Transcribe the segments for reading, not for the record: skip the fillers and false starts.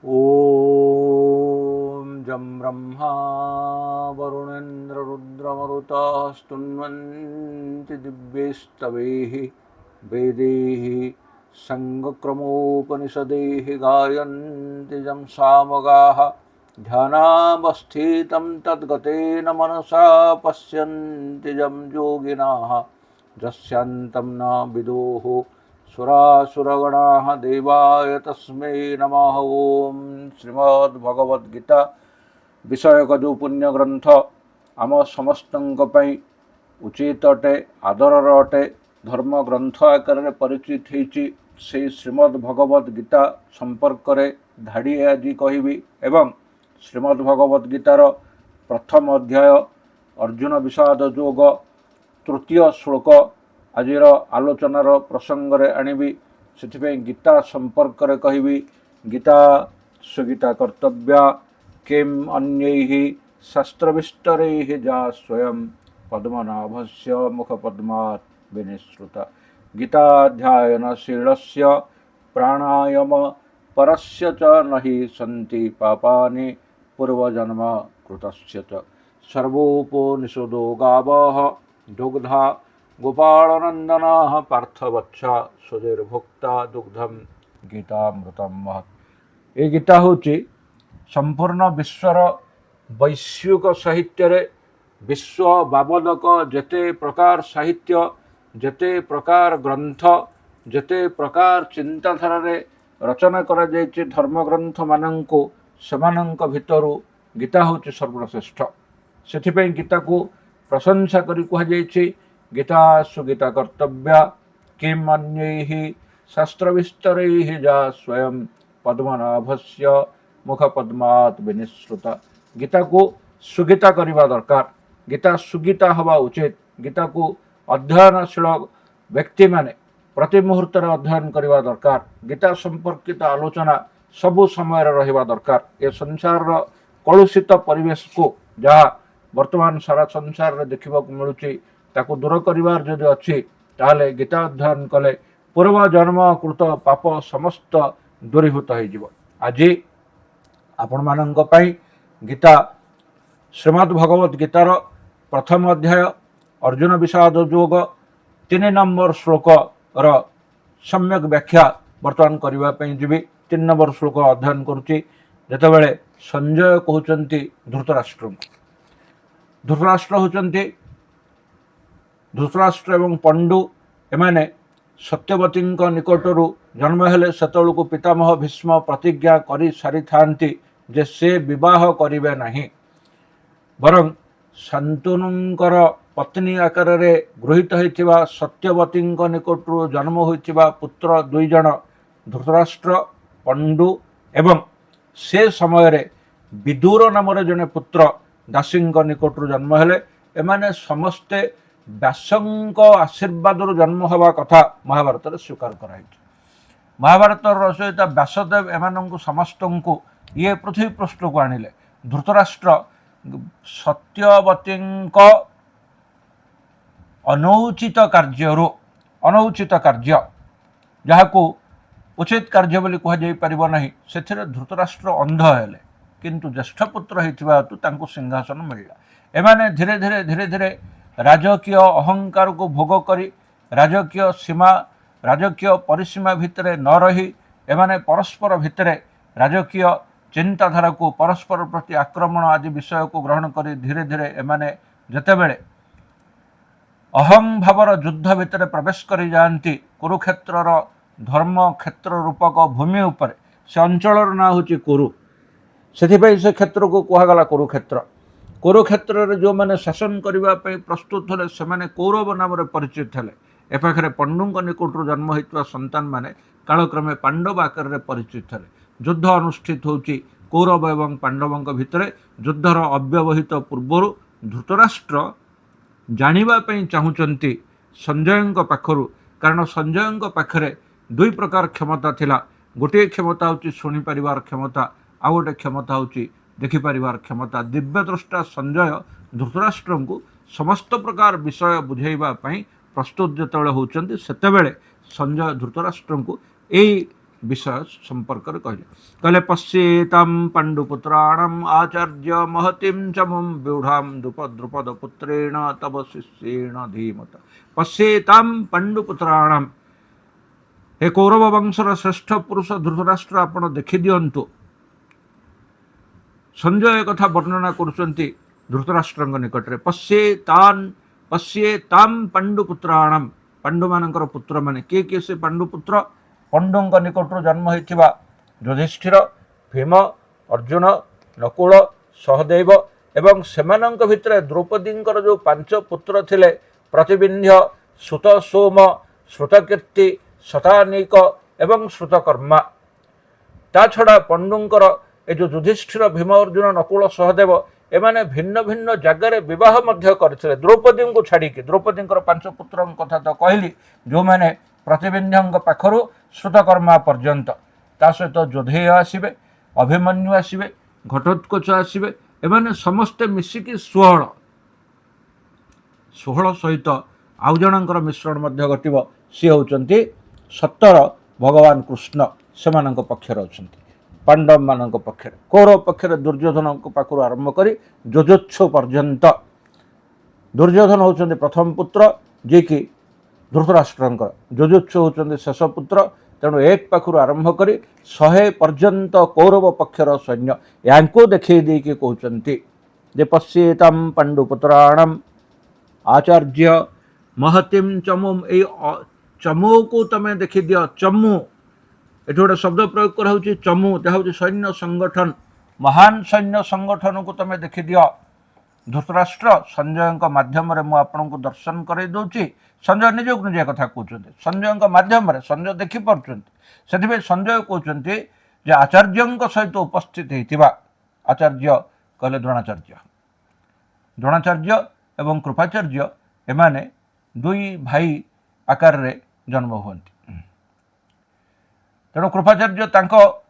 ॐ जं ब्रह्मा वरुणेन्द्ररुद्रमरुतः स्तुन्वन्ति दिव्यैस्तवैः वेदैः सङ्गक्रमोपनिषदैः गायन्ति यं सामगाः ध्यानावस्थितं तद्गतेन मनसा पश्यन्ति यं योगिनः यस्यान्तं न विदुः सुरासुरगणाः देवाय तस्मै नमः। ओम श्रीमद्भगवद्गीता विषयक जो पुण्य ग्रंथ आम समस्तंक पई उचित अटे आदरर अटे धर्म ग्रंथ आकार परिचित होइछि से श्रीमद्भगवद्गीता संपर्क रे धाड़ी आज कहबी एवं श्रीमद्भगवद्गीतार प्रथम अध्याय अर्जुन विषाद योग तृतीय श्लोक आजिर आलोचनार प्रसंग रे आनिबी से गीता संपर्क रे कहबी। गीता सुगीता कर्तव्या किम अन्यैः शास्त्रविस्तरैः जा स्वयं पद्मनाभस्य मुखपद्मात् विनिश्रुता गीताध्यायनशीलस्य प्राणायाम परस्य च नहि सन्ति पापानि पूर्वजन्म कृतस्य च सर्वोपनिषदो गावः दुग्धा गोपालनंदनाः पार्थवत्सा सुधीर्भुक्ता दुग्धम गीतामृतम महत्। ये गीता होची संपूर्ण विश्वर वैश्विक साहित्य रे विश्व बाबदक जेते प्रकार साहित्य जेते प्रकार ग्रंथ जेते प्रकार चिंताधारा रे रचना करा जायछि धर्म ग्रंथ मानंको समानंक भितरु गीता होची सर्वश्रेष्ठ। सेथिपई गीता को प्रशंसा करी कुहा जायछि गीता सुगीता कर्तव्या किम अन्यैः शास्त्रविस्तरैः जा स्वयं पद्मनाभस्य मुखपद्मात् विनिश्रुता। गीता को सुगीता करवा दरकार, गीता सुगीता हवा उचित। गीता को अध्ययनशील व्यक्ति माने प्रति मुहूर्त अध्ययन करवा दरकार। गीता संपर्कित आलोचना सबु समय रहिबा दरकार। ए संसार कलुषित परिवेश को जहाँ वर्तमान सारा संसार रे देखिबा को मिलुची ताकू दूर करिवार जदि अछि ताहले गीता अध्ययन कले पूर्व जन्म कृत पाप समस्त दूरीभूत हो। आज आपण मानक पई गीता श्रीमद् भगवद गीतार प्रथम अध्याय अर्जुन विषाद योग 3 नंबर श्लोक र सम्यक व्याख्या वर्तमान करबा पई जीवी। 3 नंबर श्लोक अध्ययन करुच्ची जेतेबेले संजय कहउचंती धृतराष्ट्र होचंती धृतराष्ट्र एवं पंडु एमाने सत्यवती निकटरू जन्म हेले सेतलुकु पितामह भीष्म प्रतिज्ञा करी सारी थांती जे से विवाह करिवे नाही बरं शांतनुंकर पत्नी आकार रे गृहीत होइथिबा सत्यवती निकटरू जन्म होइथिबा पुत्र 2 जन धृतराष्ट्र पंडु एवं से समय रे विदुर नाम जने पुत्र दासी निकटरू जन्म हेले। एमाने समस्ते व्यासंक आशीर्वाद जन्म हवा कथा महाभारत स्वीकार कराई। महाभारत रचयिता व्यासदेव एमानंकु समस्तंकु ये पृथ्वी पृष्ठ को आनिले। धृतराष्ट्र सत्यवती अनौचित कार्य जहाकू उचित कार्य बोली कह जाई परिबो नाही सेथिरे धृतराष्ट्र अंध हेले किंतु ज्येष्ठ पुत्र हेतिबा हेतु तांको सिंहासन मिलला। एमाने धीरे धीरे धीरे धीरे राजकीय अहंकार को भोग करी राजकीय सीमा राजकीय परिसीमा भितरे न रही एमाने परस्पर भितरे राजकीय चिंताधारा को परस्पर प्रति आक्रमण आदि विषय को ग्रहण करी धीरे धीरे एमाने जेतेबेले अहं भावर युद्ध भितरे प्रवेश करी जाती कुरुक्षेत्रर धर्म क्षेत्र रूपक भूमि उपर से अंचलर ना होची कुरु से क्षेत्र को कहगला कुरुक्षेत्र। कुरुक्षेत्र जो मैंने शासन करने प्रस्तुत थे से कौरव नाम परिचित थे। एपाखे पंडु निकटू जन्म होता संतान माने कालक्रमे पांडव आकार परिचित थे। युद्ध अनुष्ठित होची कौरव एवं पांडवों भितर युद्धर अव्यवहित पूर्वर धृतराष्ट्र जानापी चाहूँगी संजय पाखर कारण संजय पाखे 2 प्रकार क्षमता थिला। गोटे क्षमता होची शुणी परिवार क्षमता आ गोटे क्षमता होची देखिपार क्षमता। दिव्यद्रष्टा संजय धृतराष्ट्र को समस्त प्रकार विषय बुझाइबा प्रस्तुत जितेबाला होती सेतेबेले संजय धृतराष्ट्र को यही विषय संपर्क कहले कहले पश्येताम पांडुपुत्राणाम आचार्य महतिम चमुम व्यूढ़ाम द्रुपद पुत्रेण तब शिष्येण धीमत पश्येताम पांडुपुत्राणाम हे कौरव वंशर श्रेष्ठ पुरुष धृतराष्ट्र आपण देखि दियंतु संजय कथा वर्णना करुचंती धृतराष्ट्र निकट रे पश्येताम पांडुपुत्राणाम पांडु मानकर पुत्र माने किए से पांडुपुत्र पांडुं निकट जन्म होता युधिष्ठिर भीम अर्जुन नकुल सहदेव एवं सेमानंक भितर द्रौपदींकर जो 5 पुत्र थिले प्रतिबिंध्य श्रुत सोम श्रुतकीर्ति शतानीक एवं श्रुतकर्मा ता छड़ा पांडुंकर ए जो युधिष्ठिर भीम अर्जुन नकुल सहदेव एमाने भिन्न भिन्न जगार विवाह मध्य करथिले द्रौपदी को छाड़िकी द्रौपदींकर 5 पुत्र कथा तो कहली जो मैंने प्रतिबिंध्यों पाखरु श्रुतकर्मा पर्यंत ता सहित जोधेय आसवे अभिमन्यु आसवे घटोत्कच आसवे एमाने समस्ते मिसिकी 16 सहित आउ जनकर मिश्रण मध्य घटिव सी होउचंती 17 भगवान कृष्ण सेमानंक पक्षर अछंती पांडव मानक पक्षर कौरव पक्षर दुर्योधन पाखरु आरंभ करी जोजोत्सु पर्यंत दुर्योधन होउचंती प्रथम पुत्र जे कि धृतराष्ट्रंकर जोजुत्सु होउचंती शेष पुत्र तेणु 1 पाखरु आरंभ करी 100 पर्यंत कौरव पक्षर सैन्य यांको देखै देकी कहउचंती जे पश्येताम पांडुपुत्राणाम आचार्य महतिम चमुम ए चमू को तमे देखि दियो चमू एठी गोटे शब्द प्रयोग कराउची चमू जहाँ हूँ सैन्य संगठन महान सैन्य संगठन को तमे देखि दियो धृतराष्ट्र संजय माध्यम रे मु आपनको दर्शन करे दउची संजय निजक निजे कथा कहते संजय माध्यम रे संजय देखि पारुचंती सेथिबे संजय कहते जे आचार्य सहित उपस्थित होइतिबा आचार्य कहले द्रोणाचार्य एवं कृपाचार्य एमाने 2 भाई आकार रे जन्म हुअन्ति तेणु कृपाचार्य तांको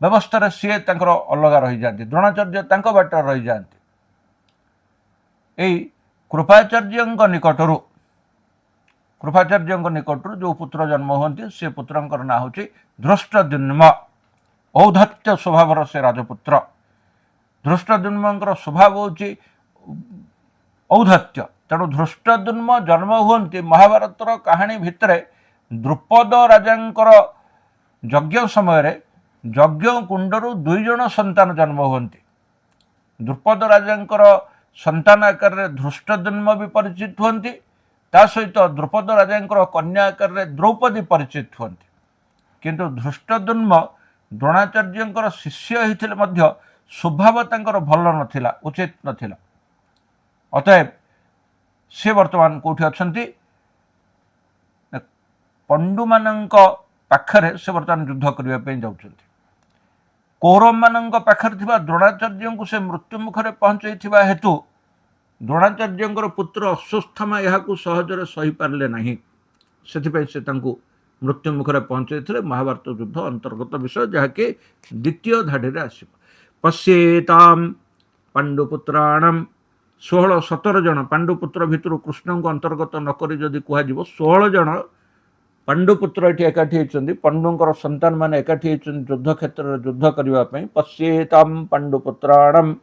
व्यवस्था सी अलग रही जाती द्रोणाचार्य बाट रही जाती कृपाचार्य निकटरू जो पुत्र जन्म होती से पुत्र ना हूँ धृष्टद्युम्न औद्धत्य स्वभाव से राजपुत्र धृष्टद्युम्न स्वभाव हूँ औद्धत्य तेणु धृष्टद्युम्न जन्म हुंती महाभारतर कहानी भितर द्रुपद राजांकर यज्ञ समय यज्ञ कुंडरू 2 जन संतान जन्म होती द्रुपद राजांकर संतान आकार धृष्टद्युम्न भी परिचित होती ता सहित द्रुपद राजांकर कन्या आकार द्रौपदी परिचित होती किंतु धृष्टद्युम्न द्रोणाचार्य शिष्य होते स्वभाव तांकर भल नथिला उचित नथिला अतएव से वर्तमान कोठी अछंती पंडु मानक पाखरे से वर्तमान युद्ध करने जाउछंती कौरव मानक पाखरे थिबा द्रोणाचार्य को से मृत्यु मुखरे पहुंचाई हेतु द्रोणाचार्य पुत्र अश्वस्थामा यहाकू सहजरे सही पारले नहीं सेथिपई से तांकू मृत्यु मुखरे पहुंचाई महाभारत युद्ध अंतर्गत विषय जहाँकि द्वितीय धाड़ी रे आसिब पश्येताम पांडुपुत्राणाम 16-17 जन पांडुपुत्र भितर कृष्ण को अंतर्गत नकरी जदि कह 16 जन पांडुपुत्र ये एकाठी होती पांडुंकर संतान मान एकाठी होती युद्ध क्षेत्र में युद्ध करने पश्येताम पांडुपुत्राणाम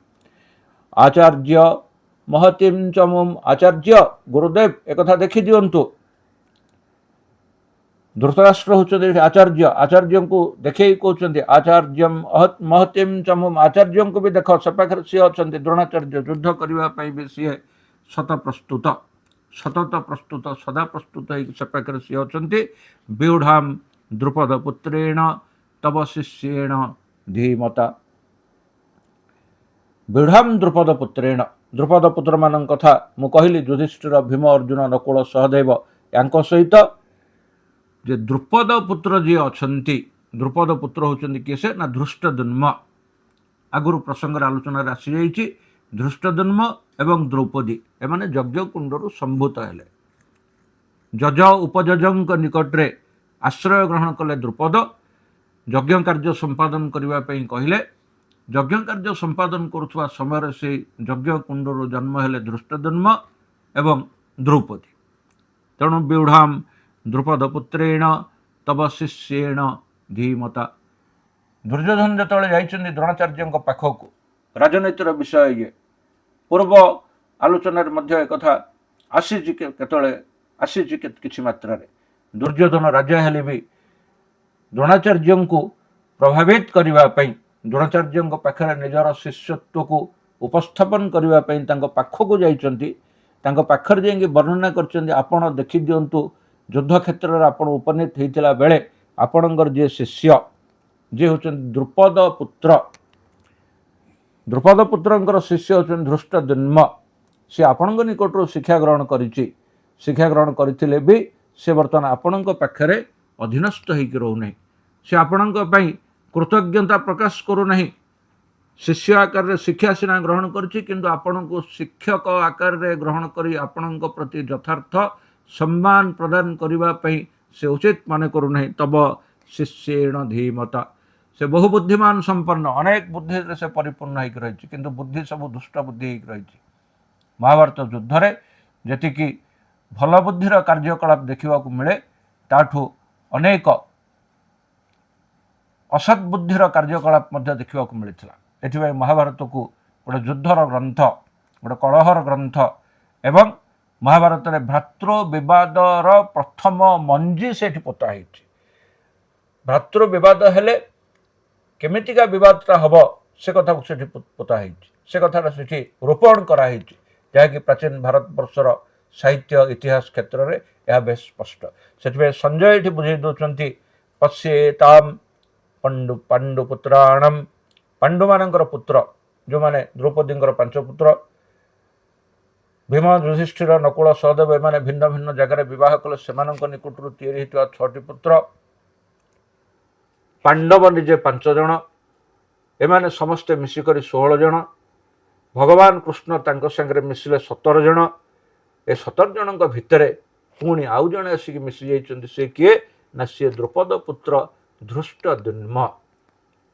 आचार्य महतिम चमुम आचार्य गुरुदेव एक देखि दिंतु धृतराष्ट्र होती आचार्य आचार्य को देखे कहते आचार्य महतिम चमुम आचार्य को भी देख से पाखे सी अच्छा द्रोणाचार्य युद्ध करने भी सी सतत प्रस्तुत सदा प्रस्तुत से पाखे सी अच्छा व्यूढ़ाम द्रुपद पुत्रेण तब शिष्येण धीमता व्यूढ़ाम द्रुपद पुत्रेण द्रुपद पुत्र मान कथा मु कहली युधिष्ठिर भीम अर्जुन नकुल सहदेव यांको सहित जे द्रुपद पुत्र जी अछंती द्रुपद पुत्र होचंती किए से ना धृष्टद्युम्न आगुरु प्रसंग आलोचना आसी जाइए धृष्टद्युम्न एवं द्रौपदी एमाने यज्ञ कुंडरू संभूत हेले जज उपजजों निकटरे आश्रय ग्रहण कले द्रुपद यज्ञ कार्य संपादन करने कहले यज्ञ कार्य संपादन करुवा समय से यज्ञ कुंडरू जन्म हेले धृष्टद्युम्न एवं द्रौपदी तेणु व्यूढ़ाम द्रुपद पुत्रेण तब शिष्येण धीमता। दुर्योधन जेतबेले जाइछन्ति द्रोणाचार्यଙ୍କ पाखकु राजनीतिर विषय ये पूर्व आलोचना मध्य एक कथा आसीछि केतबेले आसीछि किछि मात्रारे दुर्योधन राजा हेले भी द्रोणाचार्यଙ୍କୁ प्रभावित करबा पई द्रोणाचार्यଙ୍କ पाखरे निजर शिष्यत्वକୁ उपस्थापन करबा पई तांको पाखकु जाइछन्ति तांको पाखर जेंगे वर्णना करछन्ति आपण देखि दियंतु युद्ध क्षेत्र रे आपण उपनीत हेतिला बेले आपणकर जे शिष्य जे होछन्ति द्रुपद पुत्रंकर शिष्य होछन्ति धृष्टद्युम्न से आपणक निकटरू शिक्षा ग्रहण करिछि शिक्षा ग्रहण करथिले भी से वर्तमान आपणक पाखरे अधीनस्थ होइकि रहु नै से आपणक पई कृतज्ञता प्रकाश करू नहीं शिष्य आकार रे शिक्षा सिना ग्रहण करछि किंतु आपणको शिक्षक आकार रे ग्रहण करी आपणक प्रति यथार्थ सम्मान प्रदान करबा पई से उचित माने करू नहीं तब शिष्येण धीमता से बहु बुद्धिमान संपन्न अनेक बुद्धि से परिपूर्ण होइकि रहिछि किंतु बुद्धि सब दुष्ट बुद्धि होइकि रहिछि महाभारत युद्ध रे जेति कि भल बुद्धिर कार्यकलाप देखा मिले ताठू अनेक असत् बुद्धिर कार्यकलाप देखा मिलता एथि महाभारत को गोटे युद्धर ग्रंथ गोटे कलहर ग्रंथ एवं महाभारत में भ्रातृ विवादर प्रथम मंजी से पोता है भ्रातृ विवाद हेले केमितिका विवादटा हम से कथा को पोता है से कथा से रोपण कराई जहाँकि प्राचीन भारत वर्षर साहित्य इतिहास क्षेत्र में यह बेस स्पष्ट से संजय ये बुझे दौरान पश्येताम पांडुपुत्राणम पांडु मानकर पुत्र जो माने द्रौपदी 5 पुत्र भीम युधिष्ठिर नकुल सहदेव एमाने भिन्न भिन्न जगह विवाह कले सेमानक निकटरू तैयारी होता 6टी पुत्र पांडव निजे 5 जन एमाने समस्ते मिसिक 16 जन भगवान कृष्ण तांको संगे मिसिले 17 जन ए 17 जनक भितर पुणी आउ जने आसिक मिसी जाइछन्ति से किए ना सी द्रुपद पुत्र धृष्टद्युम्न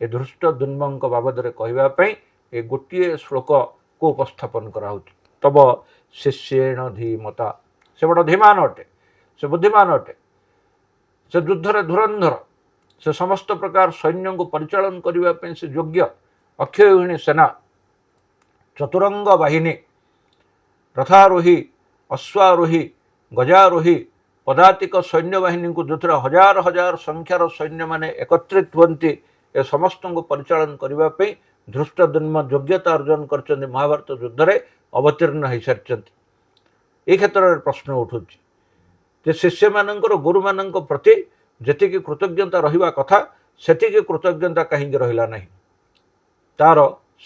ए धृष्टद्युम्न बाबद कहवाई ए गोटे श्लोक को उपस्थापन कराउछि तब शिष्येण धीमता से बड़ धीमान अटे से बुद्धिमान अटे से युद्धरे धुरंधर से समस्त प्रकार सैन्य को परिचालन करने से योग्य अक्षयहिणी सेना चतुरंग बाहिनी रथारोही अश्वारोही गजारोही पदातिक सैन्य बाहिनी को जो हजार हजार संख्यार सैन्य माने एकत्रित हुंती ए समस्त को परिचालन करने धृष्टद्युम्न योग्यता अर्जन कर महाभारत युद्ध में अवतीर्ण हो सारी ये क्षेत्र में प्रश्न उठुची जे शिष्य मानकर गुरु मान प्रति जी कृतज्ञता रहिबा कथा सेति कृतज्ञता कहीं रहिला नहीं तार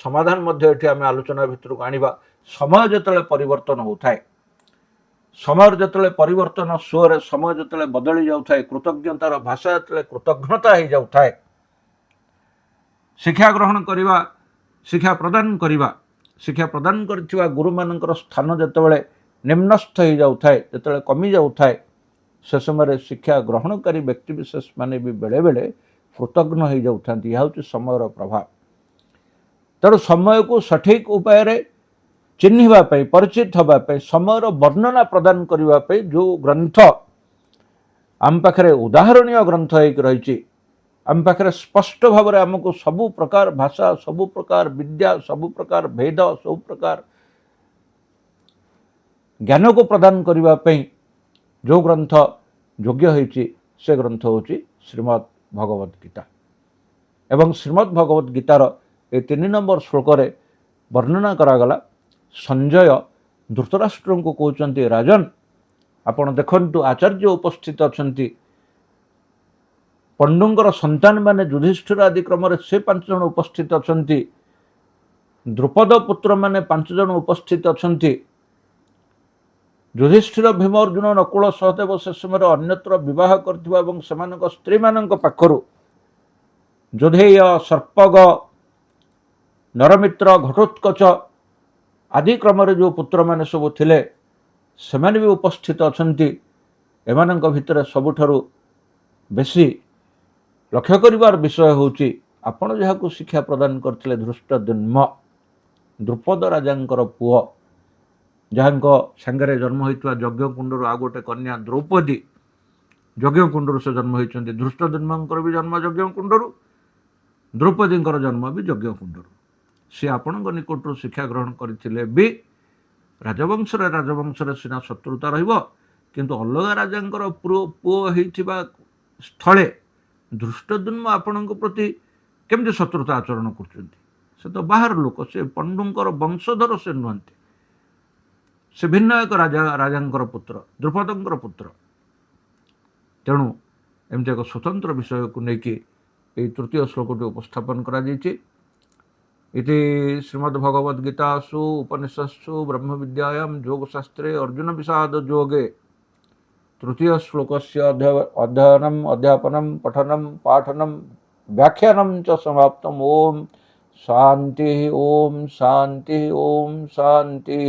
समाधान मध्य एठी आमे आलोचना भितर को आनिबा समय जतले परिवर्तन होता है समय जतले परिवर्तन स्वर समय जतले बदली जाउथाय कृतज्ञतार भाषा जतले कृतज्ञता हो जाउथाय शिक्षा ग्रहण करिबा शिक्षा प्रदान करथिबा गुरु मानकर स्थान जतबेले निम्नस्थ हो जाउथाय जतबेले कमी जाउथाय से समय शिक्षा ग्रहणकारी व्यक्ति विशेष माने भी बेले बेले कृतज्ञ हो जाउथांती यह होछि समयर प्रभाव तेणु समय को सठिक उपाय रे चिन्हिबा पई परिचित होबा पई समयर वर्णना प्रदान करिबा पई जो ग्रंथ आम पाखरे उदाहरणीय ग्रंथ एक रही आम पाखरे स्पष्ट भाव में आमको सबु प्रकार भाषा सबु प्रकार विद्या सबु प्रकार भेद सबु प्रकार ज्ञान को प्रदान करिबा पई जो ग्रंथ योग्य होइछि से ग्रंथ होछि श्रीमद् भगवद गीता एवं श्रीमद् भगवद गीतार ए 3 नंबर श्लोक रे वर्णना करागला संजय धृतराष्ट्र को कहते राजन आपण देखंतु आचार्य उपस्थित अछंती पंडुंगर संतान माने युधिष्ठिर आदि क्रम से 5 जन उपस्थित अछंती द्रुपद पुत्र माने 5 जन उपस्थित अछंती युधिष्ठिर भीम अर्जुन नकुल सहदेव से समय अन्यत्र विवाह करथिबा एवं सेमानक स्त्री मानक पाखरु जोधेय सर्पग नरमित्र घटोत्कच आदि क्रम जो पुत्र माने सब थिले सेमाने भी उपस्थित अछंती एमानक भितर सबुठारु बेसी लक्ष्य करिवार विषय होउची आपण जहाकु शिक्षा प्रदान करथिले धृष्टद्युम्न द्रुपद राजांकर पुओ जहांक संगरे जन्म होइतवा यज्ञकुंडर आ गोटे कन्या द्रौपदी ଯଜ୍ଞକୁଣ୍ଡରୁ ସେ ଜନ୍ମ ହୋଇଛନ୍ତି। ଧୃଷ୍ଟଦ୍ୟୁମ୍ନଙ୍କର ବି ଜନ୍ମ ଯଜ୍ଞକୁଣ୍ଡରୁ, ଦ୍ରୌପଦୀଙ୍କର ଜନ୍ମ ବି ଯଜ୍ଞକୁଣ୍ଡରୁ। ସେ ଆପଣଙ୍କ ନିକଟରୁ ଶିକ୍ଷା ଗ୍ରହଣ କରିଥିଲେ ବି ରାଜବଂଶରେ ସିନା ଶତ୍ରୁତା ରହିବ, କିନ୍ତୁ ଅଲଗା ରାଜାଙ୍କର ପୁଅ ହେଇଥିବା ସ୍ଥଳେ ଧୃଷ୍ଟଦ୍ୟୁମ୍ନ ଆପଣଙ୍କ ପ୍ରତି କେମିତି ଶତ୍ରୁତା ଆଚରଣ କରୁଛନ୍ତି? ସେ ତ ବାହାର ଲୋକ, ସେ ପଣ୍ଡୁଙ୍କର ବଂଶଧର ସେ ନୁହନ୍ତି, ସେ ଭିନ୍ନ ଏକ ରାଜାଙ୍କର ପୁତ୍ର, ଦ୍ରୁପଦଙ୍କର ପୁତ୍ର। ତେଣୁ ଏମିତି ଏକ ସ୍ୱତନ୍ତ୍ର ବିଷୟକୁ ନେଇକି ଏହି ତୃତୀୟ ଶ୍ଲୋକଟି ଉପସ୍ଥାପନ କରାଯାଇଛି। ଇତି ଶ୍ରୀମଦ୍ଭଗବଦ୍ଗୀତାସୁ ଉପନିଷତ୍ସୁ ବ୍ରହ୍ମବିଦ୍ୟାୟାं ଯୋଗଶାସ୍ତ୍ରେ अर्जुन विषाद योगे तृतीय श्लोकस्य अध्ययनम् अध्यापनं पठनं पाठनं व्याख्यानं च समाप्तम्। ओम शांति ओम शांति ओम शांति।